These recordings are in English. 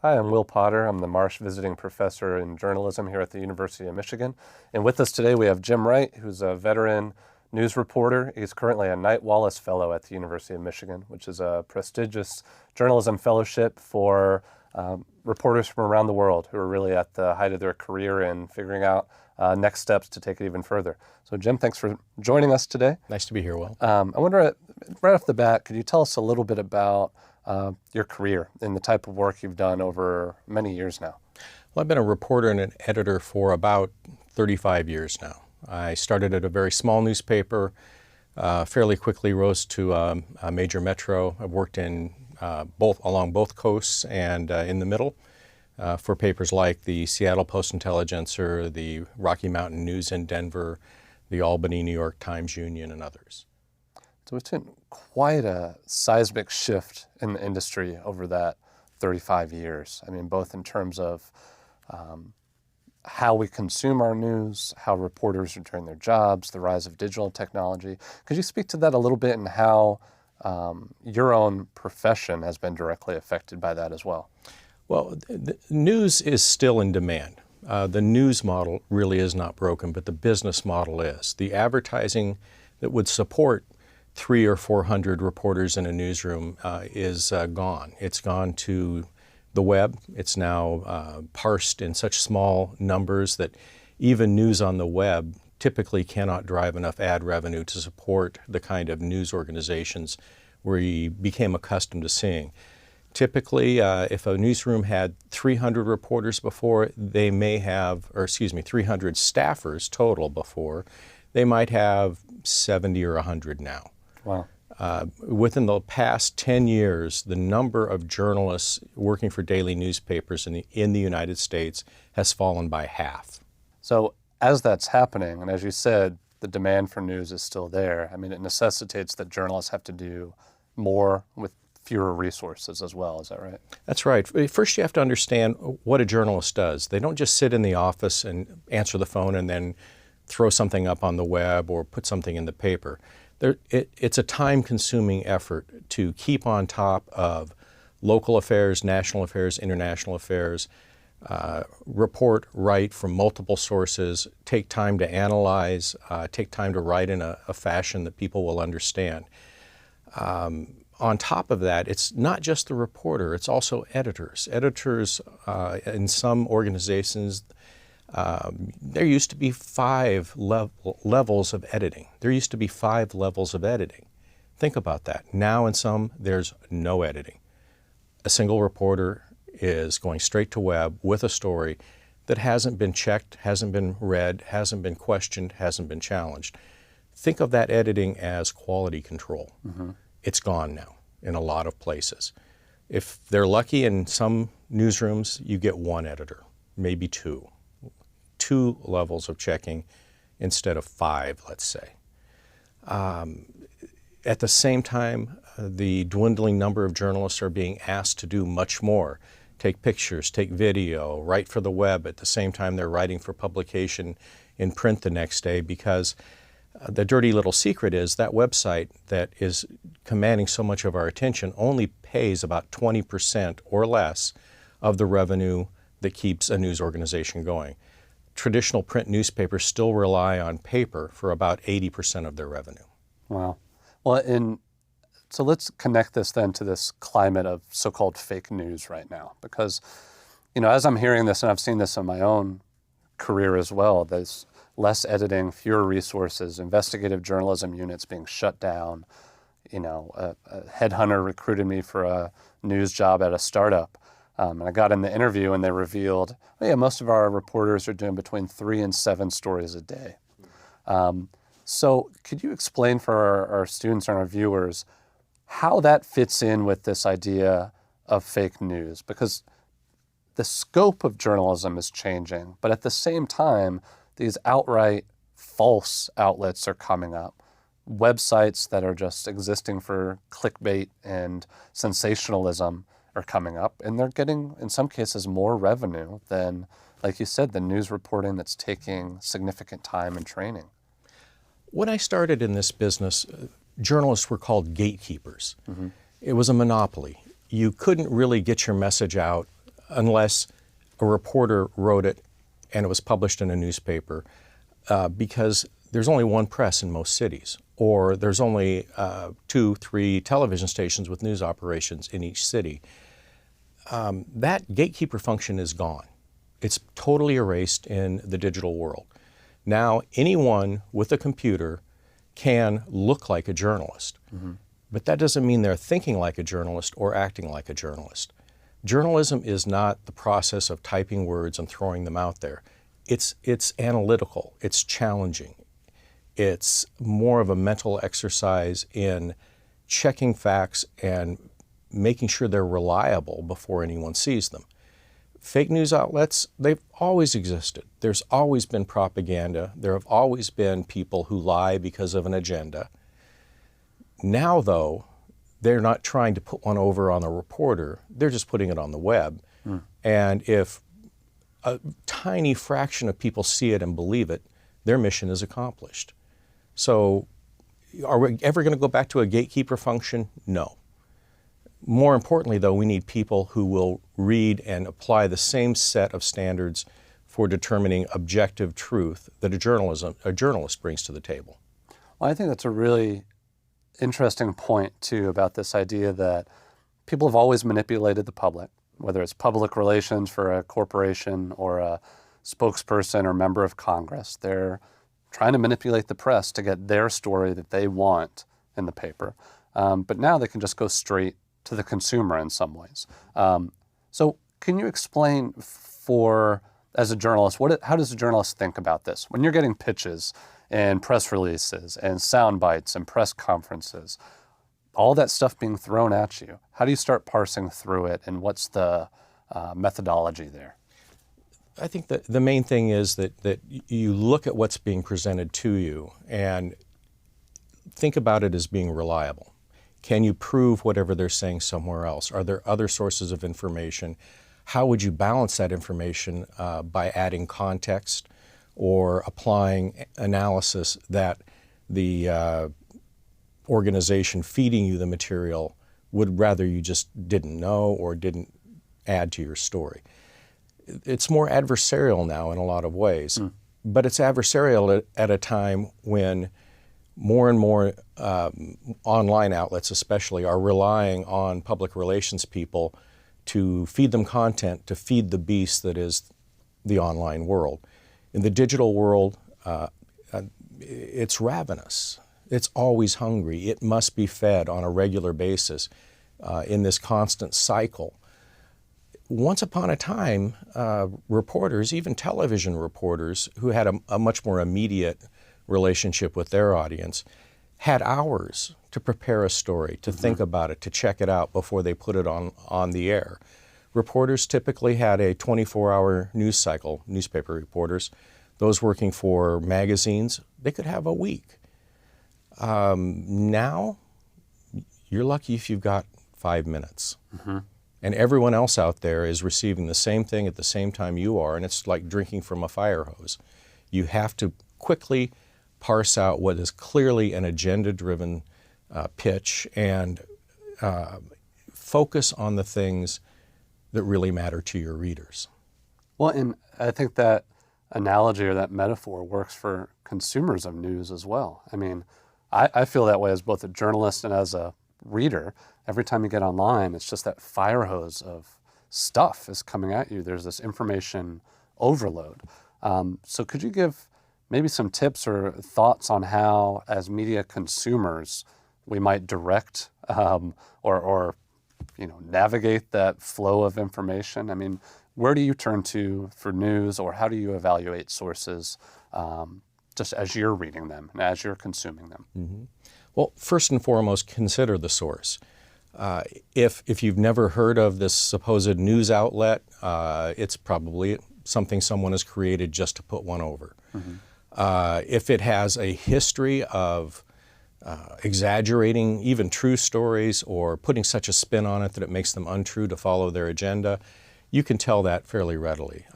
Hi, I'm Will Potter. I'm the Marsh Visiting Professor in Journalism here at the University of Michigan. And with us today we have Jim Wright, who's a veteran news reporter. He's currently a Knight Wallace Fellow at the University of Michigan, which is a prestigious journalism fellowship for reporters from around the world who are really at the height of their career and figuring out next steps to take it even further. So Jim, thanks for joining us today. Nice to be here, Will. I wonder, right off the bat, could you tell us a little bit about your career and the type of work you've done over many years now? Well, I've been a reporter and an editor for about 35 years now. I started at a very small newspaper, fairly quickly rose to a major metro. I've worked in along both coasts and in the middle for papers like the Seattle Post-Intelligencer, the Rocky Mountain News in Denver, the Albany New York Times Union, and others. So we've seen quite a seismic shift in the industry over that 35 years. I mean, both in terms of how we consume our news, how reporters are doing their jobs, the rise of digital technology. Could you speak to that a little bit and how your own profession has been directly affected by that as well? Well, the news is still in demand. The news model really is not broken, but the business model is. The advertising that would support 300 or 400 reporters in a newsroom is gone. It's gone to the web. It's now parsed in such small numbers that even news on the web typically cannot drive enough ad revenue to support the kind of news organizations we became accustomed to seeing. Typically, if a newsroom had 300 reporters before, they may have, 300 staffers total before, they might have 70 or 100 now. Wow. Within the past 10 years, the number of journalists working for daily newspapers in the United States has fallen by half. So as that's happening, and as you said, the demand for news is still there. I mean, it necessitates that journalists have to do more with fewer resources as well. Is that right? That's right. First, you have to understand what a journalist does. They don't just sit in the office and answer the phone and then throw something up on the web or put something in the paper. It's a time-consuming effort to keep on top of local affairs, national affairs, international affairs, report, write from multiple sources, take time to analyze, take time to write in a fashion that people will understand. On top of that, it's not just the reporter, it's also editors. Editors in some organizations, there used to be 5 levels of editing. There used to be 5 levels of editing. Think about that. Now in some, there's no editing. A single reporter is going straight to web with a story that hasn't been checked, hasn't been read, hasn't been questioned, hasn't been challenged. Think of that editing as quality control. Mm-hmm. It's gone now in a lot of places. If they're lucky, in some newsrooms, you get 1 editor, maybe 2. 2 levels of checking instead of 5, let's say. At the same time, the dwindling number of journalists are being asked to do much more. Take pictures, take video, write for the web at the same time they're writing for publication in print the next day, because the dirty little secret is that website that is commanding so much of our attention only pays about 20% or less of the revenue that keeps a news organization going. Traditional print newspapers still rely on paper for about 80% of their revenue. Wow. Well, so let's connect this then to this climate of so-called fake news right now, because, as I'm hearing this, and I've seen this in my own career as well, there's less editing, fewer resources, investigative journalism units being shut down. A headhunter recruited me for a news job at a startup. And I got in the interview and they revealed, most of our reporters are doing between 3 and 7 stories a day. So could you explain for our students and our viewers how that fits in with this idea of fake news? Because the scope of journalism is changing, but at the same time, these outright false outlets are coming up. Websites that are just existing for clickbait and sensationalism are coming up, and they're getting, in some cases, more revenue than, like you said, the news reporting that's taking significant time and training. When I started in this business, journalists were called gatekeepers. Mm-hmm. It was a monopoly. You couldn't really get your message out unless a reporter wrote it and it was published in a newspaper, because there's only one press in most cities, or there's only 2, 3 television stations with news operations in each city. That gatekeeper function is gone. It's totally erased in the digital world. Now, anyone with a computer can look like a journalist, but that doesn't mean they're thinking like a journalist or acting like a journalist. Journalism is not the process of typing words and throwing them out there. It's analytical, it's challenging. It's more of a mental exercise in checking facts and making sure they're reliable before anyone sees them. Fake news outlets, they've always existed. There's always been propaganda. There have always been people who lie because of an agenda. Now, though, they're not trying to put one over on a reporter. They're just putting it on the web. And if a tiny fraction of people see it and believe it, their mission is accomplished. So are we ever going to go back to a gatekeeper function? No. More importantly, though, we need people who will read and apply the same set of standards for determining objective truth that a journalist brings to the table. Well, I think that's a really interesting point, too, about this idea that people have always manipulated the public, whether it's public relations for a corporation or a spokesperson or member of Congress. They're trying to manipulate the press to get their story that they want in the paper. But now they can just go straight to the consumer in some ways. So can you explain as a journalist, how does a journalist think about this? When you're getting pitches and press releases and sound bites and press conferences, all that stuff being thrown at you, how do you start parsing through it, and what's the methodology there? I think that the main thing is that you look at what's being presented to you and think about it as being reliable. Can you prove whatever they're saying somewhere else? Are there other sources of information? How would you balance that information by adding context or applying analysis that the organization feeding you the material would rather you just didn't know or didn't add to your story? It's more adversarial now in a lot of ways, but it's adversarial at a time when more and more online outlets especially are relying on public relations people to feed them content, to feed the beast that is the online world. In the digital world, it's ravenous. It's always hungry. It must be fed on a regular basis in this constant cycle. Once upon a time, reporters, even television reporters who had a much more immediate relationship with their audience, had hours to prepare a story, to think about it, to check it out before they put it on the air. Reporters typically had a 24-hour news cycle, newspaper reporters. Those working for magazines, they could have a week. Now, you're lucky if you've got 5 minutes. And everyone else out there is receiving the same thing at the same time you are, and it's like drinking from a fire hose. You have to quickly parse out what is clearly an agenda-driven pitch and focus on the things that really matter to your readers. Well, and I think that analogy or that metaphor works for consumers of news as well. I mean, I feel that way as both a journalist and as a reader. Every time you get online, it's just that fire hose of stuff is coming at you. There's this information overload. So could you give maybe some tips or thoughts on how, as media consumers, we might direct or navigate that flow of information? I mean, where do you turn to for news, or how do you evaluate sources just as you're reading them and as you're consuming them? Well, first and foremost, consider the source. If you've never heard of this supposed news outlet, it's probably something someone has created just to put one over. If it has a history of exaggerating even true stories or putting such a spin on it that it makes them untrue to follow their agenda, you can tell that fairly readily.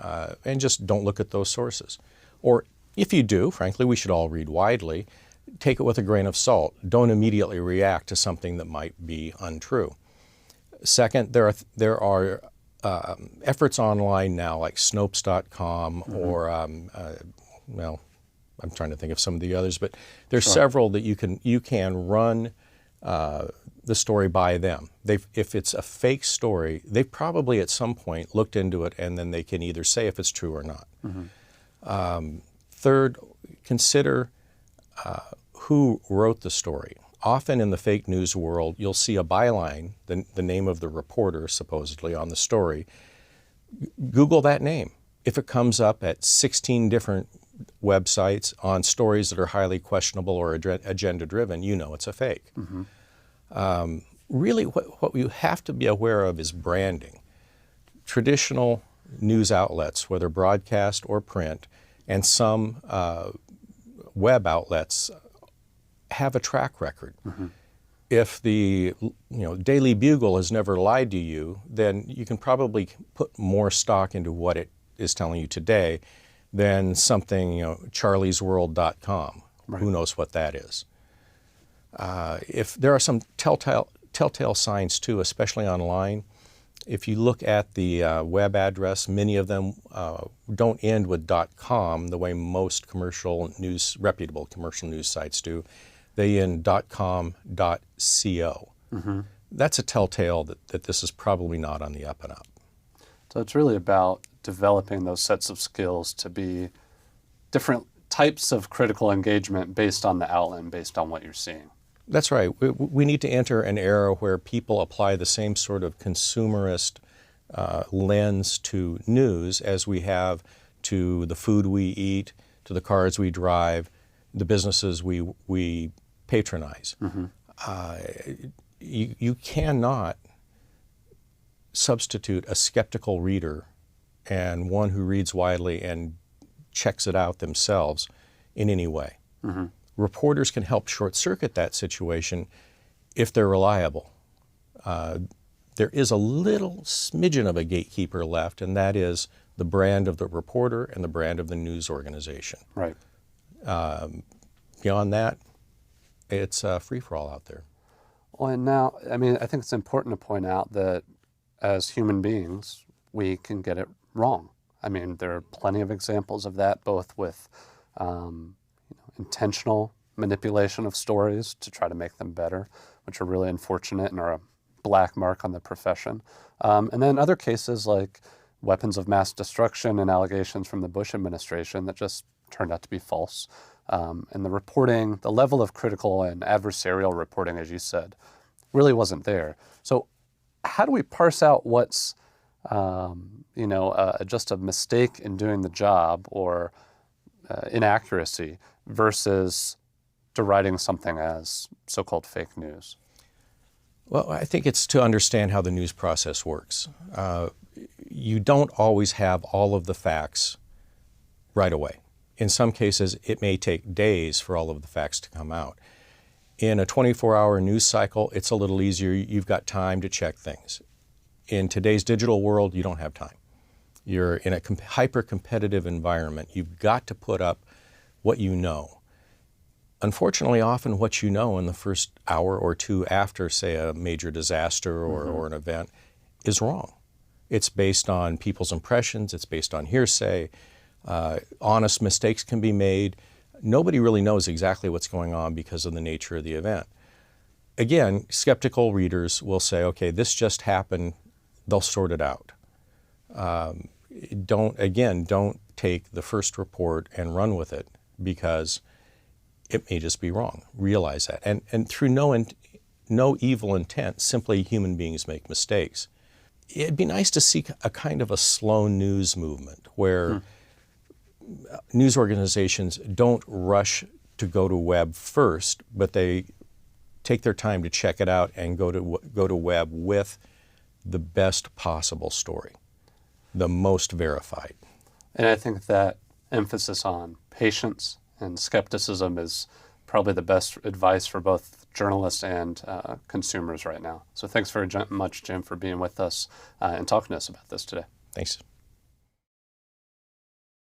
And just don't look at those sources. Or if you do, frankly, we should all read widely, take it with a grain of salt. Don't immediately react to something that might be untrue. Second, there are efforts online now like Snopes.com or, well, I'm trying to think of some of the others, but there's several that you can run the story by them. If it's a fake story, they've probably at some point looked into it, and then they can either say if it's true or not. Third, consider who wrote the story. Often in the fake news world, you'll see a byline, the name of the reporter supposedly on the story. Google that name. If it comes up at 16 different websites on stories that are highly questionable or agenda-driven, you know it's a fake. Really, what you have to be aware of is branding. Traditional news outlets, whether broadcast or print, and some web outlets have a track record. If the Daily Bugle has never lied to you, then you can probably put more stock into what it is telling you today than something, charliesworld.com. Who knows what that is? If there are some telltale signs too, especially online. If you look at the web address, many of them don't end with .com the way most reputable commercial news sites do. They end .com, .co. That's a telltale that this is probably not on the up and up. So it's really about developing those sets of skills to be different types of critical engagement based on the outlet and based on what you're seeing. That's right. We need to enter an era where people apply the same sort of consumerist lens to news as we have to the food we eat, to the cars we drive, the businesses we patronize. You cannot substitute a skeptical reader and one who reads widely and checks it out themselves in any way. Reporters can help short-circuit that situation if they're reliable. There is a little smidgen of a gatekeeper left, and that is the brand of the reporter and the brand of the news organization. Right. Beyond that, it's free-for-all out there. Well, and now, I think it's important to point out that as human beings, we can get it wrong. There are plenty of examples of that, both with intentional manipulation of stories to try to make them better, which are really unfortunate and are a black mark on the profession. And then other cases like weapons of mass destruction and allegations from the Bush administration that just turned out to be false. And the reporting, the level of critical and adversarial reporting, as you said, really wasn't there. So how do we parse out what's just a mistake in doing the job or inaccuracy versus deriding something as so-called fake news? Well, I think it's to understand how the news process works. You don't always have all of the facts right away. In some cases, it may take days for all of the facts to come out. In a 24-hour news cycle, it's a little easier. You've got time to check things. In today's digital world, you don't have time. You're in a hyper-competitive environment. You've got to put up what you know. Unfortunately, often what you know in the first hour or two after, say, a major disaster or an event is wrong. It's based on people's impressions. It's based on hearsay. Honest mistakes can be made. Nobody really knows exactly what's going on because of the nature of the event. Again, skeptical readers will say, okay, this just happened. They'll sort it out. Don't take the first report and run with it because it may just be wrong. Realize that. And through no evil intent, simply human beings make mistakes. It'd be nice to see a kind of a slow news movement where news organizations don't rush to go to web first, but they take their time to check it out and go to web with the best possible story, the most verified. And I think that emphasis on patience and skepticism is probably the best advice for both journalists and consumers right now. So thanks very much, Jim, for being with us and talking to us about this today. Thanks.